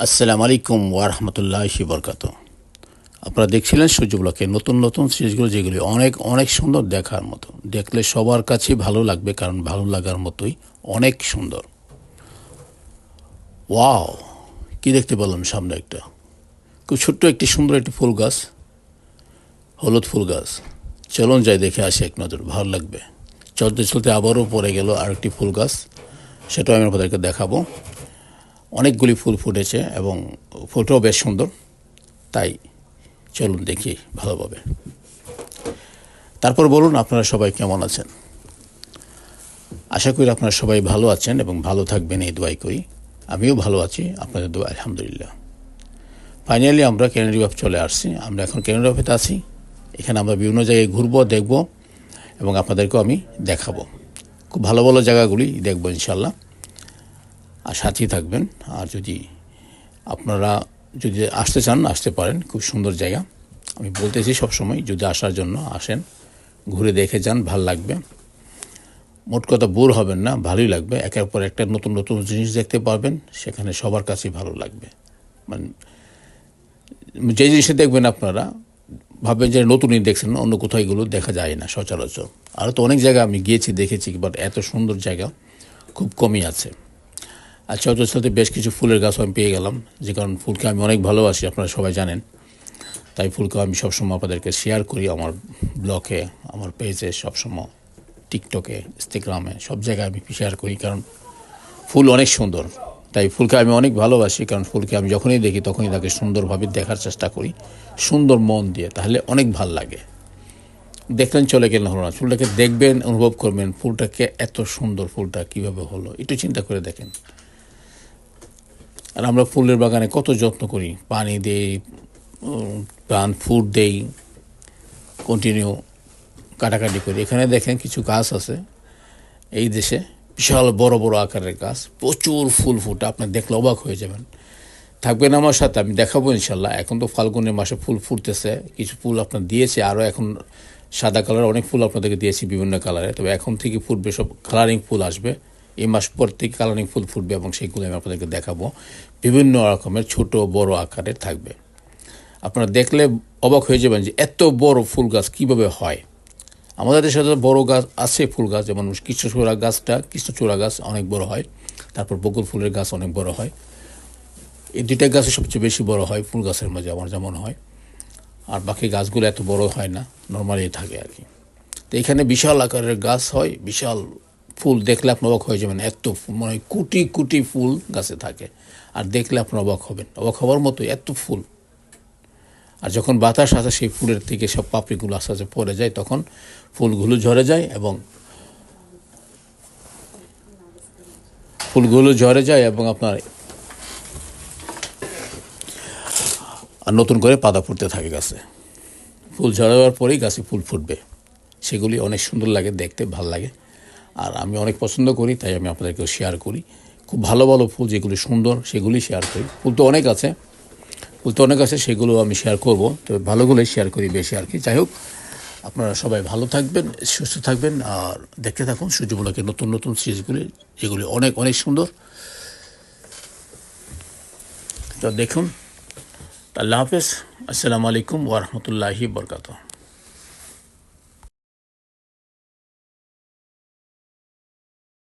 আসসালামু আলাইকুম ওয়া রাহমাতুল্লাহি বরকাত। আপনারা দেখছিলেন সূর্য ব্লকের নতুন নতুন সিরিজগুলো, যেগুলি অনেক অনেক সুন্দর, দেখার মতো। দেখলে সবার কাছেই ভালো লাগবে, কারণ ভালো লাগার মতোই অনেক সুন্দর। ওয়াও, কি দেখতে পেলাম সামনে একটা খুব ছোট্ট একটি সুন্দর একটি ফুল গাছ, হলুদ ফুল গাছ। চলুন যাই দেখে আসি এক নজর, ভালো লাগবে। চলতে চলতে আবারও পড়ে গেল আরেকটি ফুল গাছ, সেটাও আমি আপনাদেরকে দেখাবো। অনেকগুলি ফুল ফুটেছে এবং ফুলটাও বেশ সুন্দর, তাই চলুন দেখি ভালোভাবে। তারপর বলুন আপনারা সবাই কেমন আছেন। আশা করি আপনারা সবাই ভালো আছেন এবং ভালো থাকবেন, এই দোয়াই করি। আমিও ভালো আছি, আপনাদের দোয়া আলহামদুলিল্লাহ। ফাইনালি আমরা ক্যানারি ওয়ার্ফ চলে আসছি। আমরা এখন ক্যানারি ওয়ার্ফেতে আছি। এখানে আমরা বিভিন্ন জায়গায় ঘুরবো, দেখব এবং আপনাদেরকেও আমি দেখাবো। খুব ভালো ভালো জায়গাগুলি দেখবো ইনশাল্লাহ, আর সাথেই থাকবেন। আর আপনারা যদি আসতে চান আসতে পারেন, খুব সুন্দর জায়গা। আমি বলতেছি সবসময়, যদি আসার জন্য আসেন, ঘুরে দেখে যান, ভাল লাগবে। মোট কথা বোর হবেন না, ভালোই লাগবে। একের পর একটা নতুন নতুন জিনিস দেখতে পারবেন, সেখানে সবার কাছেই ভালো লাগবে। মানে যে জিনিসটা দেখবেন আপনারা ভাববেন যে নতুনই দেখছেন, অন্য কোথাও এগুলো দেখা যায় না সচরাচর। আরও তো অনেক জায়গা আমি গিয়েছি, দেখেছি, বাট এত সুন্দর জায়গা খুব কমই আছে। আর চলতে চলতে বেশ কিছু ফুলের গাছও আমি পেয়ে গেলাম, যে কারণ ফুলকে আমি অনেক ভালোবাসি, আপনারা সবাই জানেন। তাই ফুলকে আমি সবসময় আপনাদেরকে শেয়ার করি আমার ব্লগে, আমার পেজে, সবসময় টিকটকে, ইনস্টাগ্রামে, সব জায়গায় আমি শেয়ার করি, কারণ ফুল অনেক সুন্দর। তাই ফুলকে আমি অনেক ভালোবাসি, কারণ ফুলকে আমি যখনই দেখি তখনই তাকে সুন্দরভাবে দেখার চেষ্টা করি, সুন্দর মন দিয়ে, তাহলে অনেক ভাল লাগে। দেখলেন চলে গেলেন হলো না, ফুলটাকে দেখবেন, অনুভব করবেন ফুলটাকে, এত সুন্দর ফুলটা কীভাবে হলো, একটু চিন্তা করে দেখেন। আর আমরা ফুলের বাগানে কত যত্ন করি, পানি দেই, ফুড দেই, কন্টিনিউ কাটাকাটি করি। এখানে দেখেন কিছু গাছ আছে এই দেশে, বিশাল বড় বড় আকারের গাছ, প্রচুর ফুল ফুটে, আপনি দেখলে অবাক হয়ে যাবেন। থাকবেন আমার সাথে, আমি দেখাবো ইনশাল্লাহ। এখন তো ফাল্গুনের মাসে ফুল ফুটতেছে, কিছু ফুল আপনার দিয়েছে, আরও এখন সাদা কালার অনেক ফুল আপনাদেরকে দিয়েছি বিভিন্ন কালারে। তবে এখন থেকে ফুটবে সব কালারিং ফুল আসবে, এই মাস পর থেকে কালারিং ফুল ফুটবে, এবং সেইগুলো আমি আপনাদেরকে দেখাবো। বিভিন্ন রকমের ছোট বড় আকারের থাকবে, আপনারা দেখলে অবাক হয়ে যাবেন যে এত বড় ফুল গাছ কীভাবে হয়। আমাদের দেশে বড় গাছ আছে, ফুল গাছ, যেমন কৃষ্ণচূড়া গাছ অনেক বড় হয়, তারপর বকুল ফুলের গাছ অনেক বড় হয়। এই দুইটা গাছে সবচেয়ে বেশি বড় হয় ফুল গাছের মাঝে, আমার যেমন হয়। আর বাকি গাছগুলো এত বড় হয় না, নর্মালি থাকে আর কি। তো এখানে বিশাল আকারের গাছ হয়, বিশাল ফুল, দেখলে আপনি অবাক হয়ে যাবেন। এত মানে কোটি কোটি ফুল গাছে থাকে, আর দেখলে আপনি অবাক হবেন, অবাক হওয়ার মতো এত ফুল। আর যখন বাতাস আসে, সেই ফুলের থেকে সব পাপড়িগুলো আস্তে আস্তে পড়ে যায়, তখন ফুলগুলো ঝরে যায় এবং আপনার আর নতুন করে পাতা ফুটতে থাকে গাছে। ফুল ঝরাবার পরেই গাছে ফুল ফুটবে, সেগুলি অনেক সুন্দর লাগে দেখতে, ভাল লাগে। আর আমি অনেক পছন্দ করি, তাই আমি আপনাদেরকেও শেয়ার করি। খুব ভালো ভালো ফুল যেগুলি সুন্দর, সেগুলি শেয়ার করি। ফুল তো অনেক আছে, সেগুলো আমি শেয়ার করব, তবে ভালোগুলোই শেয়ার করি বেশি আর কি। যাই হোক, আপনারা সবাই ভালো থাকবেন, সুস্থ থাকবেন, আর দেখতে থাকুন সূর্য ব্লকের নতুন নতুন সিরিজগুলি, যেগুলি অনেক অনেক সুন্দর। তো দেখুন। আল্লাহ হাফেজ। আসসালামু আলাইকুম ওয়া রাহমাতুল্লাহি বরকাতুহু।